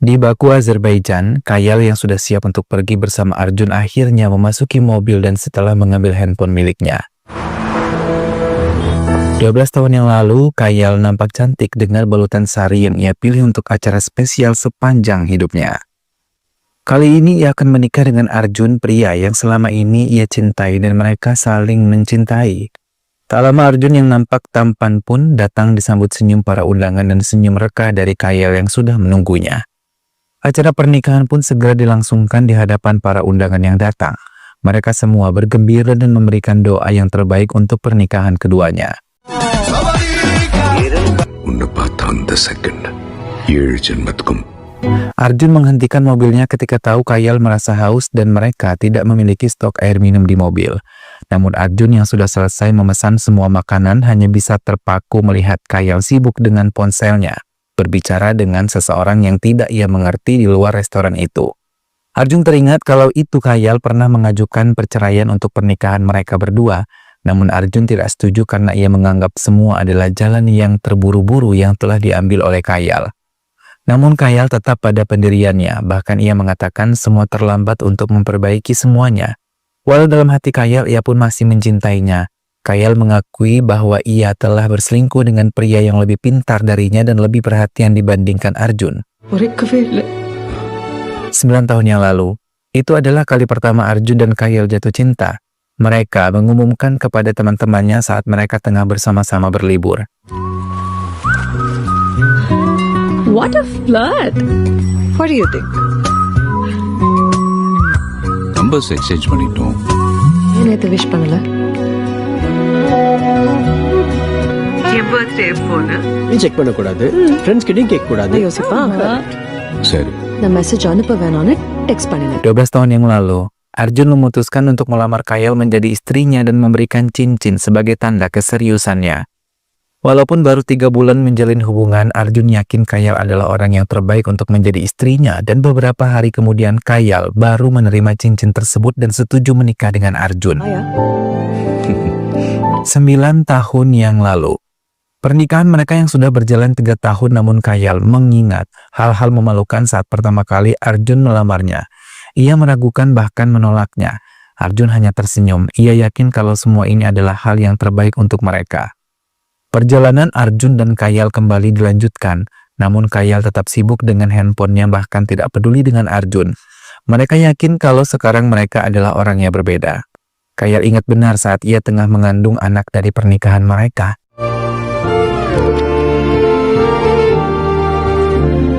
Di Baku, Azerbaijan, Kayal yang sudah siap untuk pergi bersama Arjun akhirnya memasuki mobil dan setelah mengambil handphone miliknya. 12 tahun yang lalu, Kayal nampak cantik dengan balutan sari yang ia pilih untuk acara spesial sepanjang hidupnya. Kali ini ia akan menikah dengan Arjun, pria yang selama ini ia cintai dan mereka saling mencintai. Tak lama Arjun yang nampak tampan pun datang disambut senyum para undangan dan senyum reka dari Kayal yang sudah menunggunya. Acara pernikahan pun segera dilangsungkan di hadapan para undangan yang datang. Mereka semua bergembira dan memberikan doa yang terbaik untuk pernikahan keduanya. Arjun menghentikan mobilnya ketika tahu Kayal merasa haus dan mereka tidak memiliki stok air minum di mobil. Namun Arjun yang sudah selesai memesan semua makanan hanya bisa terpaku melihat Kayal sibuk dengan ponselnya, berbicara dengan seseorang yang tidak ia mengerti di luar restoran itu. Arjun teringat kalau itu Kayal pernah mengajukan perceraian untuk pernikahan mereka berdua, namun Arjun tidak setuju karena ia menganggap semua adalah jalan yang terburu-buru yang telah diambil oleh Kayal. Namun Kayal tetap pada pendiriannya, bahkan ia mengatakan semua terlambat untuk memperbaiki semuanya. Walau dalam hati Kayal ia pun masih mencintainya, Kayal mengakui bahwa ia telah berselingkuh dengan pria yang lebih pintar darinya dan lebih perhatian dibandingkan Arjun. 9 tahun yang lalu, itu adalah kali pertama Arjun dan Kayal jatuh cinta. Mereka mengumumkan kepada teman-temannya saat mereka tengah bersama-sama berlibur. What a flirt! What do you think? Numbers exchange பண்ணிட்டோம். நேத்து விஷ் பண்ணல. என் பர்த்டே எப்போன்னு நீ செக் பண்ண கூடாது. ஃப்ரெண்ட்ஸ் கிட்டயும் கேட்க கூடாது. யோசிப்பா. சரி. நான் மெசேஜ் அனுப்ப வேணாம்னு டெக்ஸ்ட் பண்ணினேன். 12 tahun yang lalu, Arjun memutuskan untuk melamar Kayal menjadi istrinya dan memberikan cincin sebagai tanda keseriusannya. Walaupun baru 3 bulan menjalin hubungan, Arjun yakin Kayal adalah orang yang terbaik untuk menjadi istrinya dan beberapa hari kemudian Kayal baru menerima cincin tersebut dan setuju menikah dengan Arjun. 9 tahun yang lalu. Pernikahan mereka yang sudah berjalan 3 tahun namun Kayal mengingat hal-hal memalukan saat pertama kali Arjun melamarnya. Ia meragukan bahkan menolaknya. Arjun hanya tersenyum. Ia yakin kalau semua ini adalah hal yang terbaik untuk mereka. Perjalanan Arjun dan Kayal kembali dilanjutkan, namun Kayal tetap sibuk dengan handphonenya bahkan tidak peduli dengan Arjun. Mereka yakin kalau sekarang mereka adalah orang yang berbeda. Kayal ingat benar saat ia tengah mengandung anak dari pernikahan mereka.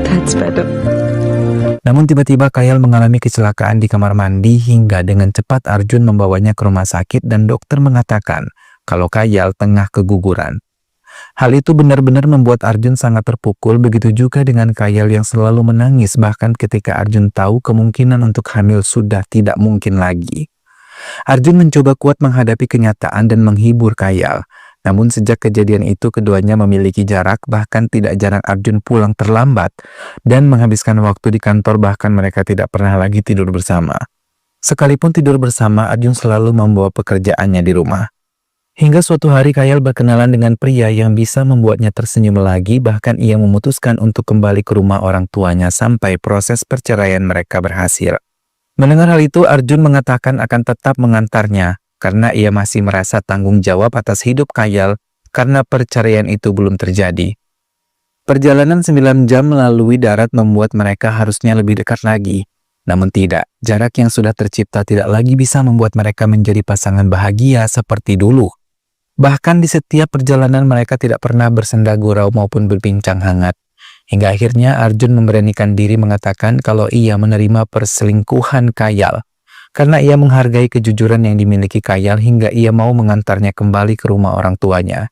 That's better. Namun tiba-tiba Kayal mengalami kecelakaan di kamar mandi hingga dengan cepat Arjun membawanya ke rumah sakit dan dokter mengatakan kalau Kayal tengah keguguran. Hal itu benar-benar membuat Arjun sangat terpukul, begitu juga dengan Kayal yang selalu menangis bahkan ketika Arjun tahu kemungkinan untuk hamil sudah tidak mungkin lagi. Arjun mencoba kuat menghadapi kenyataan dan menghibur Kayal. Namun sejak kejadian itu keduanya memiliki jarak, bahkan tidak jarang Arjun pulang terlambat dan menghabiskan waktu di kantor, bahkan mereka tidak pernah lagi tidur bersama. Sekalipun tidur bersama, Arjun selalu membawa pekerjaannya di rumah. Hingga suatu hari Kayal berkenalan dengan pria yang bisa membuatnya tersenyum lagi, bahkan ia memutuskan untuk kembali ke rumah orang tuanya sampai proses perceraian mereka berhasil. Mendengar hal itu, Arjun mengatakan akan tetap mengantarnya karena ia masih merasa tanggung jawab atas hidup Kayal karena perceraian itu belum terjadi. Perjalanan 9 jam melalui darat membuat mereka harusnya lebih dekat lagi. Namun tidak, jarak yang sudah tercipta tidak lagi bisa membuat mereka menjadi pasangan bahagia seperti dulu. Bahkan di setiap perjalanan mereka tidak pernah bersenda gurau maupun berbincang hangat. Hingga akhirnya Arjun memberanikan diri mengatakan kalau ia menerima perselingkuhan Kayal. Karena ia menghargai kejujuran yang dimiliki Kayal hingga ia mau mengantarnya kembali ke rumah orang tuanya.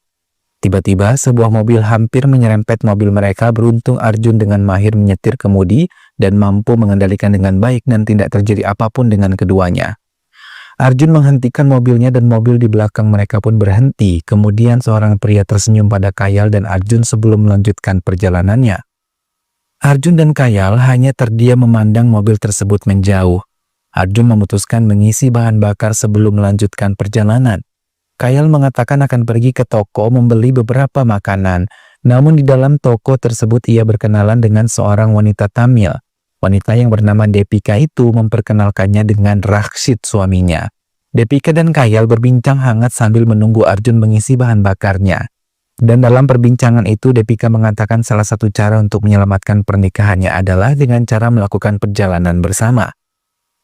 Tiba-tiba sebuah mobil hampir menyerempet mobil mereka. Beruntung Arjun dengan mahir menyetir kemudi dan mampu mengendalikan dengan baik dan tidak terjadi apapun dengan keduanya. Arjun menghentikan mobilnya dan mobil di belakang mereka pun berhenti. Kemudian seorang pria tersenyum pada Kayal dan Arjun sebelum melanjutkan perjalanannya. Arjun dan Kayal hanya terdiam memandang mobil tersebut menjauh. Arjun memutuskan mengisi bahan bakar sebelum melanjutkan perjalanan. Kayal mengatakan akan pergi ke toko membeli beberapa makanan. Namun di dalam toko tersebut ia berkenalan dengan seorang wanita Tamil. Wanita yang bernama Depika itu memperkenalkannya dengan Raksit suaminya. Depika dan Kayal berbincang hangat sambil menunggu Arjun mengisi bahan bakarnya. Dan dalam perbincangan itu Depika mengatakan salah satu cara untuk menyelamatkan pernikahannya adalah dengan cara melakukan perjalanan bersama.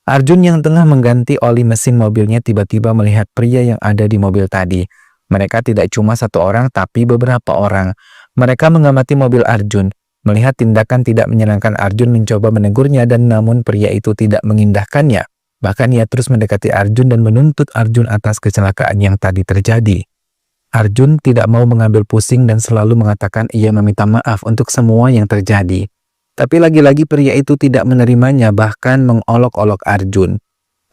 Arjun yang tengah mengganti oli mesin mobilnya tiba-tiba melihat pria yang ada di mobil tadi. Mereka tidak cuma satu orang tapi beberapa orang. Mereka mengamati mobil Arjun. Melihat tindakan tidak menyenangkan Arjun mencoba menegurnya dan namun pria itu tidak mengindahkannya. Bahkan ia terus mendekati Arjun dan menuntut Arjun atas kecelakaan yang tadi terjadi. Arjun tidak mau mengambil pusing dan selalu mengatakan ia meminta maaf untuk semua yang terjadi. Tapi lagi-lagi pria itu tidak menerimanya bahkan mengolok-olok Arjun.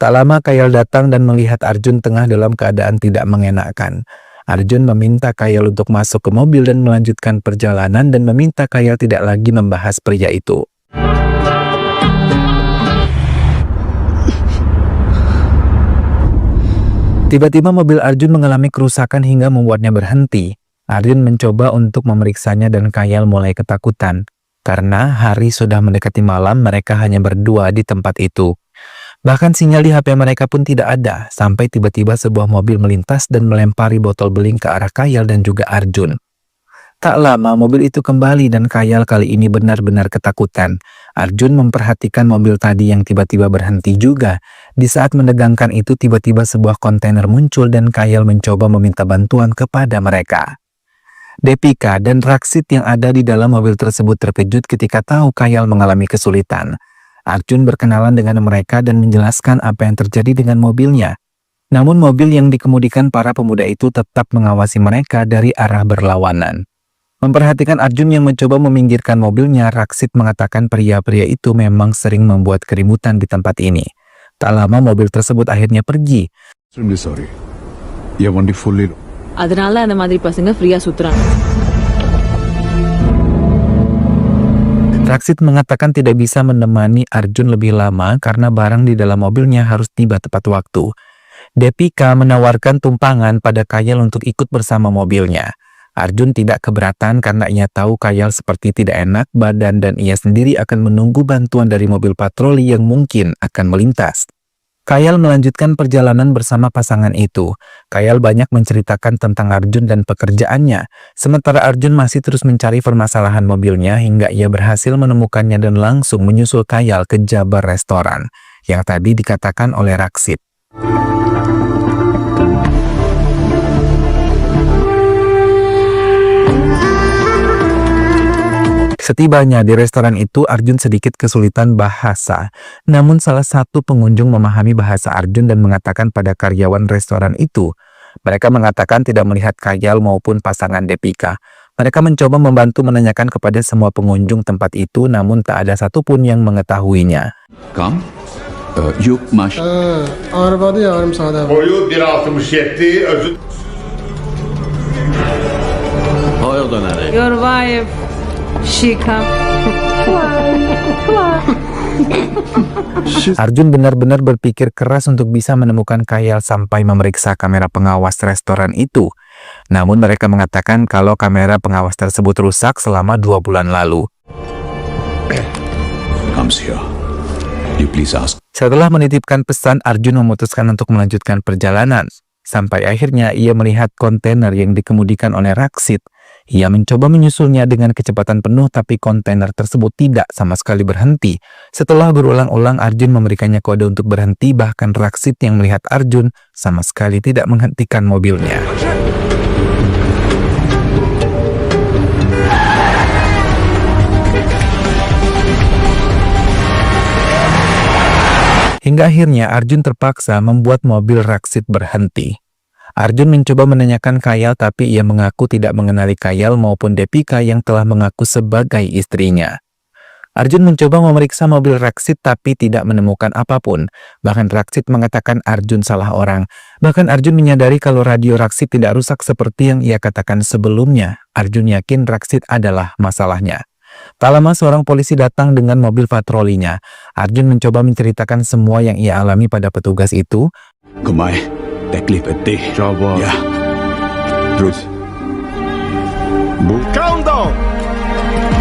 Tak lama Kayal datang dan melihat Arjun tengah dalam keadaan tidak mengenakan. Arjun meminta Kayal untuk masuk ke mobil dan melanjutkan perjalanan dan meminta Kayal tidak lagi membahas pria itu. Tiba-tiba mobil Arjun mengalami kerusakan hingga membuatnya berhenti. Arjun mencoba untuk memeriksanya dan Kayal mulai ketakutan. Karena hari sudah mendekati malam, mereka hanya berdua di tempat itu. Bahkan sinyal di HP mereka pun tidak ada, sampai tiba-tiba sebuah mobil melintas dan melempari botol beling ke arah Kayal dan juga Arjun. Tak lama mobil itu kembali dan Kayal kali ini benar-benar ketakutan. Arjun memperhatikan mobil tadi yang tiba-tiba berhenti juga. Di saat menegangkan itu tiba-tiba sebuah kontainer muncul dan Kayal mencoba meminta bantuan kepada mereka. Depika dan Raksit yang ada di dalam mobil tersebut terkejut ketika tahu Kayal mengalami kesulitan. Arjun berkenalan dengan mereka dan menjelaskan apa yang terjadi dengan mobilnya. Namun mobil yang dikemudikan para pemuda itu tetap mengawasi mereka dari arah berlawanan. Memperhatikan Arjun yang mencoba meminggirkan mobilnya, Raksit mengatakan pria-pria itu memang sering membuat keributan di tempat ini. Tak lama mobil tersebut akhirnya pergi. Extremely sorry. You have only fully... அதனால அந்த மாதிரி பசங்க ஃப்ரீயா சுத்துறாங்க. Raksit mengatakan tidak bisa menemani Arjun lebih lama karena barang di dalam mobilnya harus tiba tepat waktu. Depika menawarkan tumpangan pada Kayal untuk ikut bersama mobilnya. Arjun tidak keberatan karena ia tahu Kayal seperti tidak enak badan dan ia sendiri akan menunggu bantuan dari mobil patroli yang mungkin akan melintas. Kayal melanjutkan perjalanan bersama pasangan itu. Kayal banyak menceritakan tentang Arjun dan pekerjaannya. Sementara Arjun masih terus mencari permasalahan mobilnya hingga ia berhasil menemukannya dan langsung menyusul Kayal ke Jabar restoran yang tadi dikatakan oleh Raksit. Setibanya di restoran itu, Arjun sedikit kesulitan bahasa. Namun salah satu pengunjung memahami bahasa Arjun dan mengatakan pada karyawan restoran itu. Mereka mengatakan tidak melihat Kayal maupun pasangan Depika. Mereka mencoba membantu menanyakan kepada semua pengunjung tempat itu, namun tak ada satupun yang mengetahuinya. Come. Yok maş. Arvadı yarım saat evvel. Boyu 1.67, özü Your wife, she come. Arjun benar-benar berpikir keras untuk bisa menemukan Kayal sampai memeriksa kamera pengawas restoran itu. Namun mereka mengatakan kalau kamera pengawas tersebut rusak selama 2 bulan lalu. Comes here. You please ask. Setelah menitipkan pesan, Arjun memutuskan untuk melanjutkan perjalanan. Sampai akhirnya ia melihat kontainer yang dikemudikan oleh Raksit. Ia mencoba menyusulnya dengan kecepatan penuh tapi kontainer tersebut tidak sama sekali berhenti. Setelah berulang-ulang Arjun memberikannya kode untuk berhenti, bahkan Raksit yang melihat Arjun sama sekali tidak menghentikan mobilnya. Hingga akhirnya Arjun terpaksa membuat mobil Raksit berhenti. Arjun mencoba menanyakan Kayal tapi ia mengaku tidak mengenali Kayal maupun Depika yang telah mengaku sebagai istrinya. Arjun mencoba memeriksa mobil Raksit tapi tidak menemukan apapun. Bahkan Raksit mengatakan Arjun salah orang. Bahkan Arjun menyadari kalau radio Raksit tidak rusak seperti yang ia katakan sebelumnya. Arjun yakin Raksit adalah masalahnya. Tak lama seorang polisi datang dengan mobil patrolinya. Arjun mencoba menceritakan semua yang ia alami pada petugas itu. Gumay. Teklif etti. Jawab. Ya. Terus. Countdown.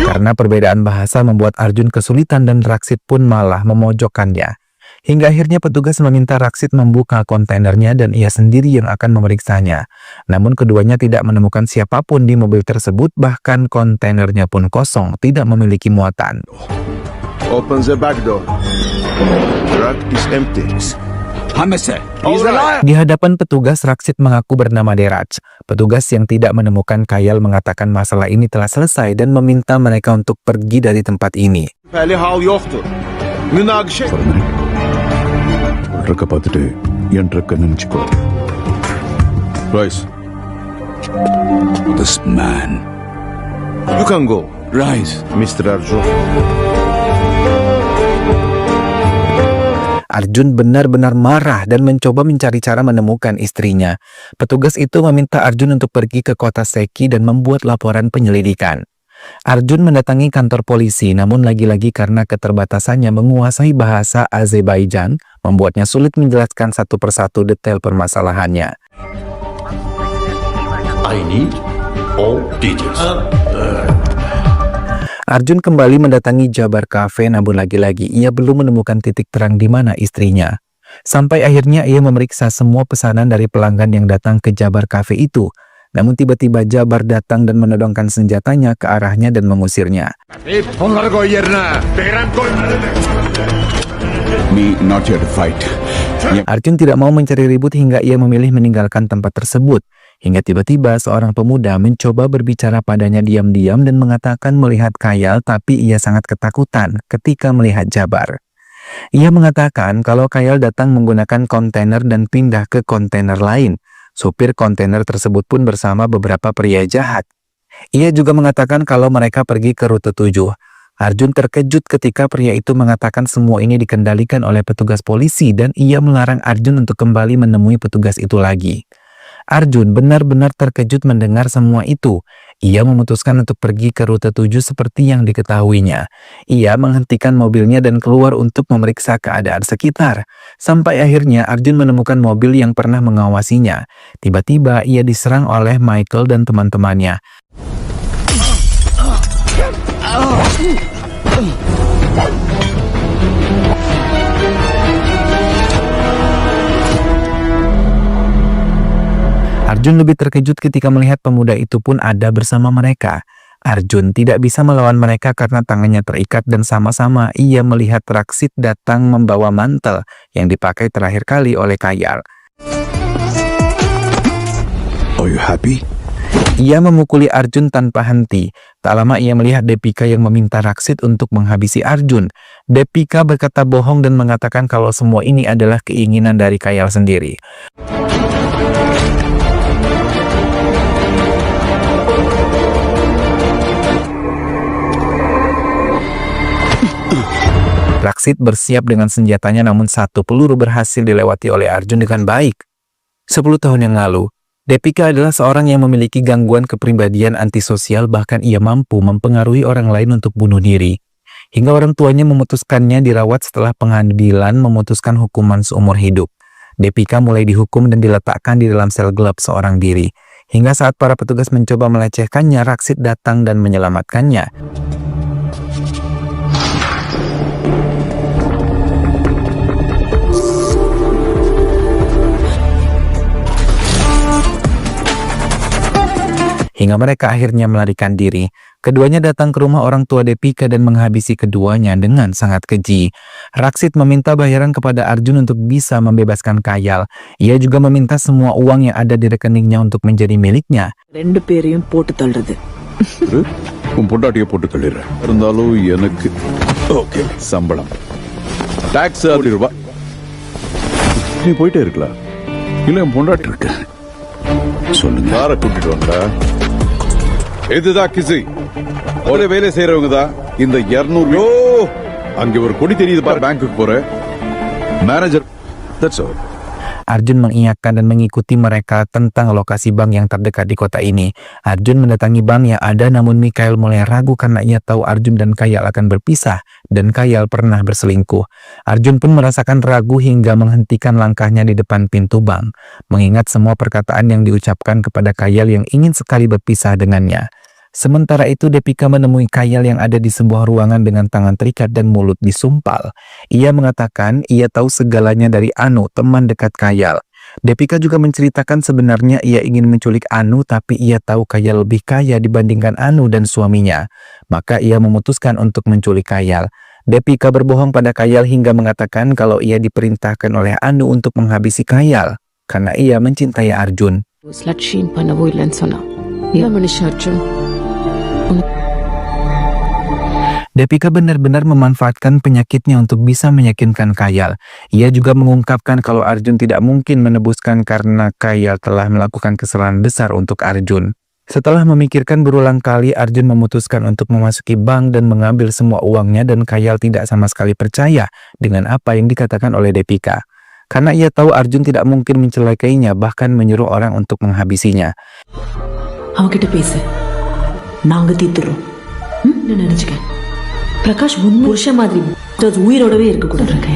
Karena Karena perbedaan bahasa membuat Arjun kesulitan dan Raksit pun malah memojokkannya. Hingga akhirnya petugas meminta Raksit membuka kontainernya dan ia sendiri yang akan memeriksanya. Namun keduanya tidak menemukan siapapun di mobil tersebut, bahkan kontainernya pun kosong, tidak memiliki muatan. Open the back door. Truck is empty. Hamese. Di hadapan petugas, Raksit mengaku bernama Deraj. Petugas yang tidak menemukan Kayal mengatakan masalah ini telah selesai dan meminta mereka untuk pergi dari tempat ini. Şüpheli hal yoktur. Münakişe... For a minute. Truck பார்த்துட்டு என் ட்ரக்க நினைச்சுக்கோ. Rise. This man. You can go, Rise. Mr. Arjun. Arjun benar-benar marah dan mencoba mencari cara menemukan istrinya. Petugas itu meminta Arjun untuk pergi ke kota Seki dan membuat laporan penyelidikan. Arjun mendatangi kantor polisi, namun lagi-lagi karena keterbatasannya menguasai bahasa Azerbaijan, membuatnya sulit menjelaskan satu persatu detail permasalahannya. I need all details. Arjun kembali mendatangi Jabar Cafe, namun lagi-lagi ia belum menemukan titik terang di mana istrinya. Sampai akhirnya ia memeriksa semua pesanan dari pelanggan yang datang ke Jabar Cafe itu. Namun tiba-tiba Jabar datang dan menodongkan senjatanya ke arahnya dan mengusirnya. Onları koy yerine. Behram koymadı. Me not here to fight. Arjun tidak mau mencari ribut hingga ia memilih meninggalkan tempat tersebut. Hingga tiba-tiba seorang pemuda mencoba berbicara padanya diam-diam dan mengatakan melihat Kayal, tapi ia sangat ketakutan ketika melihat Jabar. Ia mengatakan kalau Kayal datang menggunakan kontainer dan pindah ke kontainer lain. Supir kontainer tersebut pun bersama beberapa pria jahat. Ia juga mengatakan kalau mereka pergi ke rute 7. Arjun terkejut ketika pria itu mengatakan semua ini dikendalikan oleh petugas polisi dan ia melarang Arjun untuk kembali menemui petugas itu lagi. Arjun benar-benar terkejut mendengar semua itu. Ia memutuskan untuk pergi ke rute 7 seperti yang diketahuinya. Ia menghentikan mobilnya dan keluar untuk memeriksa keadaan sekitar. Sampai akhirnya Arjun menemukan mobil yang pernah mengawasinya. Tiba-tiba ia diserang oleh Michael dan teman-temannya. Arjun lebih terkejut ketika melihat pemuda itu pun ada bersama mereka. Arjun tidak bisa melawan mereka karena tangannya terikat dan sama-sama ia melihat Raksit datang membawa mantel yang dipakai terakhir kali oleh Kayal. Are you happy? Ia memukuli Arjun tanpa henti. Tak lama ia melihat Depika yang meminta Raksit untuk menghabisi Arjun. Depika berkata bohong dan mengatakan kalau semua ini adalah keinginan dari Kayal sendiri. Raksit bersiap dengan senjatanya, namun satu peluru berhasil dilewati oleh Arjun dengan baik. 10 tahun yang lalu, Depika adalah seorang yang memiliki gangguan kepribadian antisosial, bahkan ia mampu mempengaruhi orang lain untuk bunuh diri. Hingga orang tuanya memutuskannya dirawat setelah pengadilan memutuskan hukuman seumur hidup. Depika mulai dihukum dan diletakkan di dalam sel gelap seorang diri. Hingga saat para petugas mencoba melecehkannya, Raksit datang dan menyelamatkannya. Hingga mereka akhirnya melarikan diri. Keduanya datang ke rumah orang tua Depika dan menghabisi keduanya dengan sangat keji. Raksit meminta bayaran kepada Arjun untuk bisa membebaskan Kayal. Ia juga meminta semua uang yang ada di rekeningnya untuk menjadi miliknya. ரெண்டு பேரையும் போட்டு தள்ளுறது. உன் பொண்டாட்டியை போட்டு தள்ளிடுறேன். இருந்தாலும் எனக்கு ஓகே சம்பளம் டாக்ஸ் ரூபா. நீ போயிட்டே இருக்கலாம். இல்ல என் பொண்டாட்டி இருக்கு. சொல்லுங்க. யார கூட்டிட்டு வந்தா? இதுதான் கிசி. ஒரே வேலை செய்யறவங்க தான் இந்த 200. அங்க ஒரு கொடி தெரியுது பாரு, பேங்க்குக்கு போற manager. That's all. Arjun mengiyakan dan mengikuti mereka tentang lokasi bank yang terdekat di kota ini. Arjun mendatangi bank yang ada, namun Mikhail mulai ragu karena ia tahu Arjun dan Kayal akan berpisah dan Kayal pernah berselingkuh. Arjun pun merasakan ragu hingga menghentikan langkahnya di depan pintu bank, mengingat semua perkataan yang diucapkan kepada Kayal yang ingin sekali berpisah dengannya. Sementara itu, Depika menemui Kayal yang ada di sebuah ruangan dengan tangan terikat dan mulut disumpal. Ia mengatakan ia tahu segalanya dari Anu, teman dekat Kayal. Depika juga menceritakan sebenarnya ia ingin menculik Anu, tapi ia tahu Kayal lebih kaya dibandingkan Anu dan suaminya. Maka ia memutuskan untuk menculik Kayal. Depika berbohong pada Kayal hingga mengatakan kalau ia diperintahkan oleh Anu untuk menghabisi Kayal karena ia mencintai Arjun. Slut shame பண்ணவோ இல்லைன்னு சொன்னா இல்ல மனுஷ Arjun Depika benar-benar memanfaatkan penyakitnya untuk bisa meyakinkan Kayal. Ia juga mengungkapkan kalau Arjun tidak mungkin menebuskan karena Kayal telah melakukan kesalahan besar untuk Arjun. Setelah memikirkan berulang kali, Arjun memutuskan untuk memasuki bank dan mengambil semua uangnya dan Kayal tidak sama sekali percaya dengan apa yang dikatakan oleh Depika. Karena ia tahu Arjun tidak mungkin mencelakainya, bahkan menyuruh orang untuk menghabisinya. அவகிட்ட பேசு நாங்க தீத்துறோம் என்ன நினைச்சுக்க பிரகாஷ் புருஷன் மாதிரி உயிரோடவே இருக்க கூடாது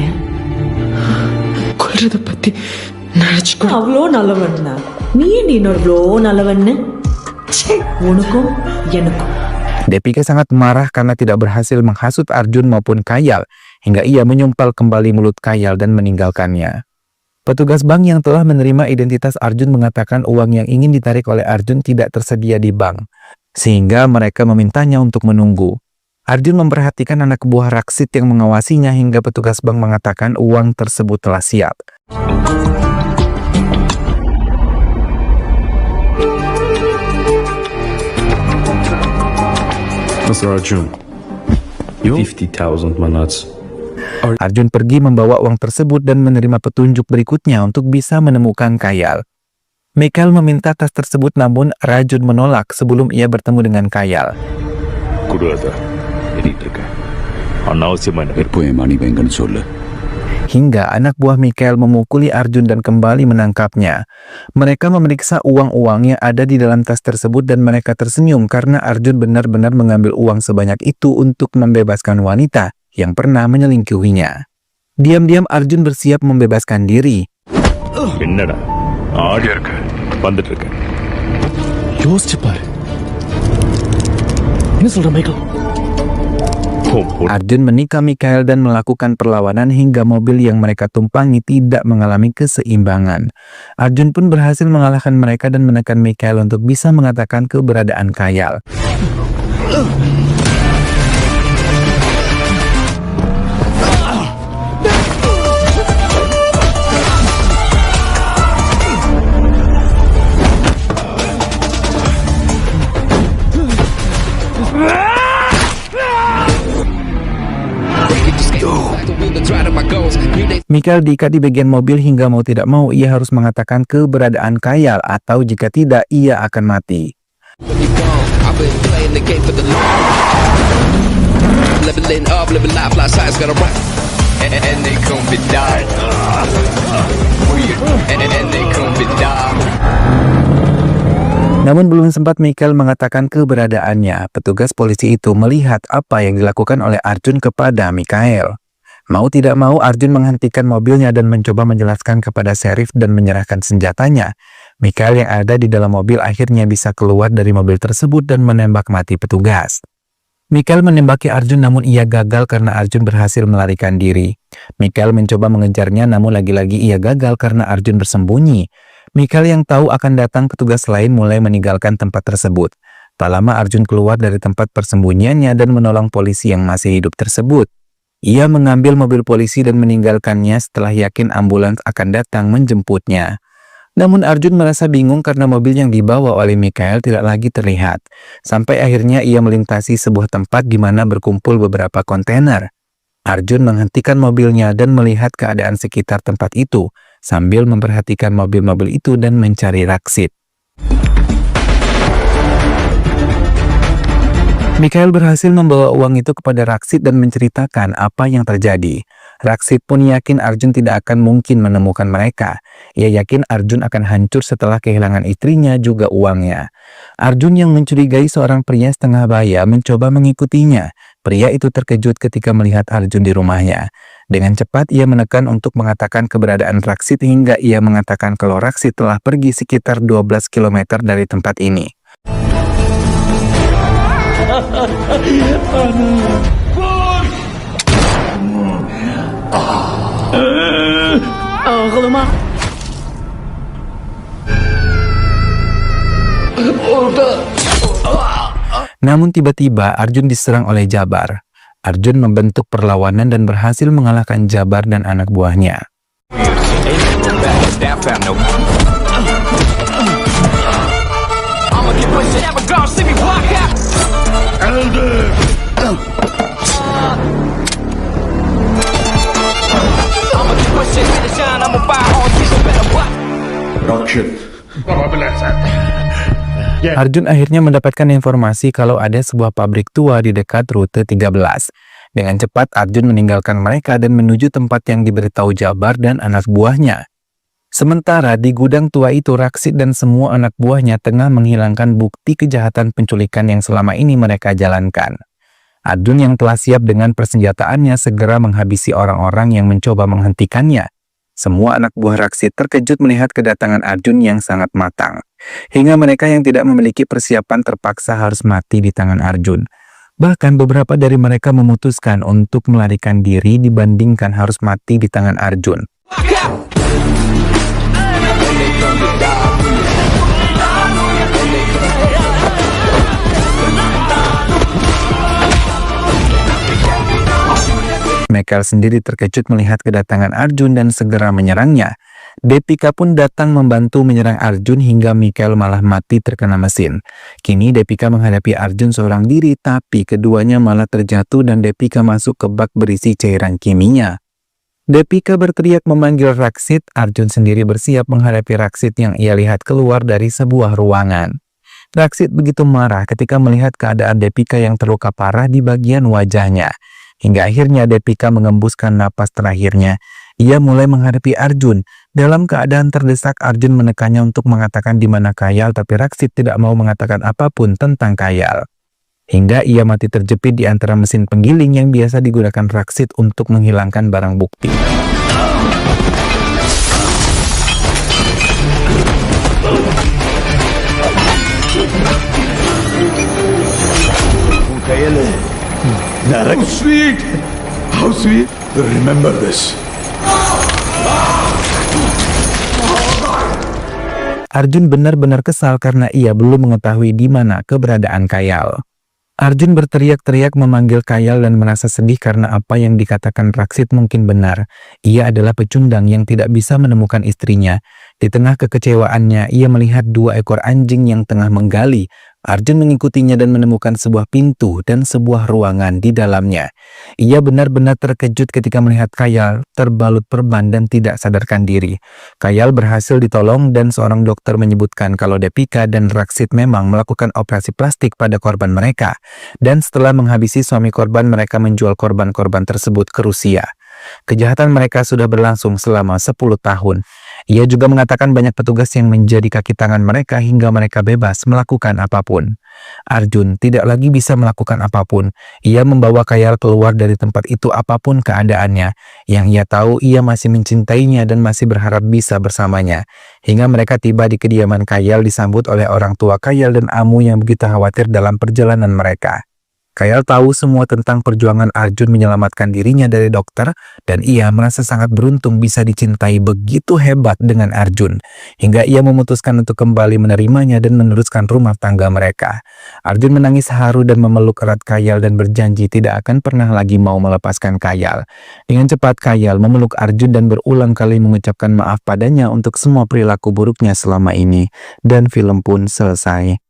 கொல்றத பத்தி நினைச்சுக்கோ அவ்வளோ நல்லவன் தான் நீ இன்னொரு அவ்வளோ நல்லவன்னு உனக்கும் எனக்கும். Depika sangat marah karena tidak berhasil menghasut Arjun maupun Kayal hingga ia menyumpal kembali mulut Kayal dan meninggalkannya. Petugas bank yang telah menerima identitas Arjun mengatakan uang yang ingin ditarik oleh Arjun tidak tersedia di bank, sehingga mereka memintanya untuk menunggu. Arjun memperhatikan anak buah Raksit yang mengawasinya hingga petugas bank mengatakan uang tersebut telah siap. Mr. Arjun, 50,000 manats. Arjun pergi membawa uang tersebut dan menerima petunjuk berikutnya untuk bisa menemukan Kayal. Mikael meminta tas tersebut namun Rajun menolak sebelum ia bertemu dengan Kayal. Hingga anak buah Mikael memukuli Arjun dan kembali menangkapnya. Mereka memeriksa uang-uang yang ada di dalam tas tersebut dan mereka tersenyum karena Arjun benar-benar mengambil uang sebanyak itu untuk membebaskan wanita yang pernah menyelingkuhinya. Diam-diam Arjun bersiap membebaskan diri. Arjun menikam Mikael dan melakukan perlawanan hingga mobil yang mereka tumpangi tidak mengalami keseimbangan. Arjun pun berhasil mengalahkan mereka dan menekan Mikael untuk bisa mengatakan keberadaan Kayal. Mikael diikat di bagian mobil hingga mau tidak mau ia harus mengatakan keberadaan Kayal atau jika tidak ia akan mati. Namun belum sempat Mikael mengatakan keberadaannya, petugas polisi itu melihat apa yang dilakukan oleh Arjun kepada Mikael. Mau tidak mau Arjun menghentikan mobilnya dan mencoba menjelaskan kepada Sheriff dan menyerahkan senjatanya. Mikael yang ada di dalam mobil akhirnya bisa keluar dari mobil tersebut dan menembak mati petugas. Mikael menembaki Arjun namun ia gagal karena Arjun berhasil melarikan diri. Mikael mencoba mengejarnya namun lagi-lagi ia gagal karena Arjun bersembunyi. Mikael yang tahu akan datang petugas lain mulai meninggalkan tempat tersebut. Tak lama Arjun keluar dari tempat persembunyiannya dan menolong polisi yang masih hidup tersebut. Ia mengambil mobil polisi dan meninggalkannya setelah yakin ambulans akan datang menjemputnya. Namun Arjun merasa bingung karena mobil yang dibawa oleh Mikael tidak lagi terlihat. Sampai akhirnya ia melintasi sebuah tempat di mana berkumpul beberapa kontainer. Arjun menghentikan mobilnya dan melihat keadaan sekitar tempat itu, sambil memperhatikan mobil-mobil itu dan mencari Raksit. Mikael berhasil membawa uang itu kepada Raksit dan menceritakan apa yang terjadi. Raksit pun yakin Arjun tidak akan mungkin menemukan mereka. Ia yakin Arjun akan hancur setelah kehilangan istrinya juga uangnya. Arjun yang mencurigai seorang pria setengah baya mencoba mengikutinya. Pria itu terkejut ketika melihat Arjun di rumahnya. Dengan cepat ia menekan untuk mengatakan keberadaan Raksit hingga ia mengatakan kalau Raksit telah pergi sekitar 12 km dari tempat ini. Ağlama. Namun tiba-tiba Arjun diserang oleh Jabar. Arjun membentuk perlawanan dan berhasil mengalahkan Jabar dan anak buahnya. Arjun akhirnya mendapatkan informasi kalau ada sebuah pabrik tua di dekat rute 13. Dengan cepat Arjun meninggalkan mereka dan menuju tempat yang diberitahu Jabar dan anak buahnya. Sementara di gudang tua itu Raksit dan semua anak buahnya tengah menghilangkan bukti kejahatan penculikan yang selama ini mereka jalankan. Arjun yang telah siap dengan persenjataannya segera menghabisi orang-orang yang mencoba menghentikannya. Semua anak buah Raksit terkejut melihat kedatangan Arjun yang sangat matang. Hingga mereka yang tidak memiliki persiapan terpaksa harus mati di tangan Arjun. Bahkan beberapa dari mereka memutuskan untuk melarikan diri dibandingkan harus mati di tangan Arjun. Michael sendiri terkejut melihat kedatangan Arjun dan segera menyerangnya. Depika pun datang membantu menyerang Arjun hingga Michael malah mati terkena mesin. Kini Depika menghadapi Arjun seorang diri, tapi keduanya malah terjatuh dan Depika masuk ke bak berisi cairan kimianya. Depika berteriak memanggil Raksit. Arjun sendiri bersiap menghadapi Raksit yang ia lihat keluar dari sebuah ruangan. Raksit begitu marah ketika melihat keadaan Depika yang terluka parah di bagian wajahnya. Hingga akhirnya Depika mengembuskan napas terakhirnya. Ia mulai menghadapi Arjun. Dalam keadaan terdesak, Arjun menekannya untuk mengatakan di mana Kayal, tapi Raksit tidak mau mengatakan apapun tentang Kayal. Hingga ia mati terjepit di antara mesin penggiling yang biasa digunakan Raksit untuk menghilangkan barang bukti. How sweet! How sweet! Remember this. Arjun benar-benar kesal karena ia belum mengetahui di mana keberadaan Kayal. Arjun berteriak-teriak memanggil Kayal dan merasa sedih karena apa yang dikatakan Raksit mungkin benar. Ia adalah pecundang yang tidak bisa menemukan istrinya. Di tengah kekecewaannya, ia melihat 2 ekor anjing yang tengah menggali. Arjun mengikutinya dan menemukan sebuah pintu dan sebuah ruangan di dalamnya. Ia benar-benar terkejut ketika melihat Kayal terbalut perban dan tidak sadarkan diri. Kayal berhasil ditolong dan seorang dokter menyebutkan kalau Depika dan Raksit memang melakukan operasi plastik pada korban mereka. Dan setelah menghabisi suami korban, mereka menjual korban-korban tersebut ke Rusia. Kejahatan mereka sudah berlangsung selama 10 tahun. Ia juga mengatakan banyak petugas yang menjadi kaki tangan mereka hingga mereka bebas melakukan apapun. Arjun tidak lagi bisa melakukan apapun. Ia membawa Kayal keluar dari tempat itu apapun keadaannya. Yang ia tahu, ia masih mencintainya dan masih berharap bisa bersamanya. Hingga mereka tiba di kediaman Kayal disambut oleh orang tua Kayal dan Amu yang begitu khawatir dalam perjalanan mereka. Kayal tahu semua tentang perjuangan Arjun menyelamatkan dirinya dari dokter dan ia merasa sangat beruntung bisa dicintai begitu hebat dengan Arjun. Hingga ia memutuskan untuk kembali menerimanya dan meneruskan rumah tangga mereka. Arjun menangis haru dan memeluk erat Kayal dan berjanji tidak akan pernah lagi mau melepaskan Kayal. Dengan cepat Kayal memeluk Arjun dan berulang kali mengucapkan maaf padanya untuk semua perilaku buruknya selama ini. Dan film pun selesai.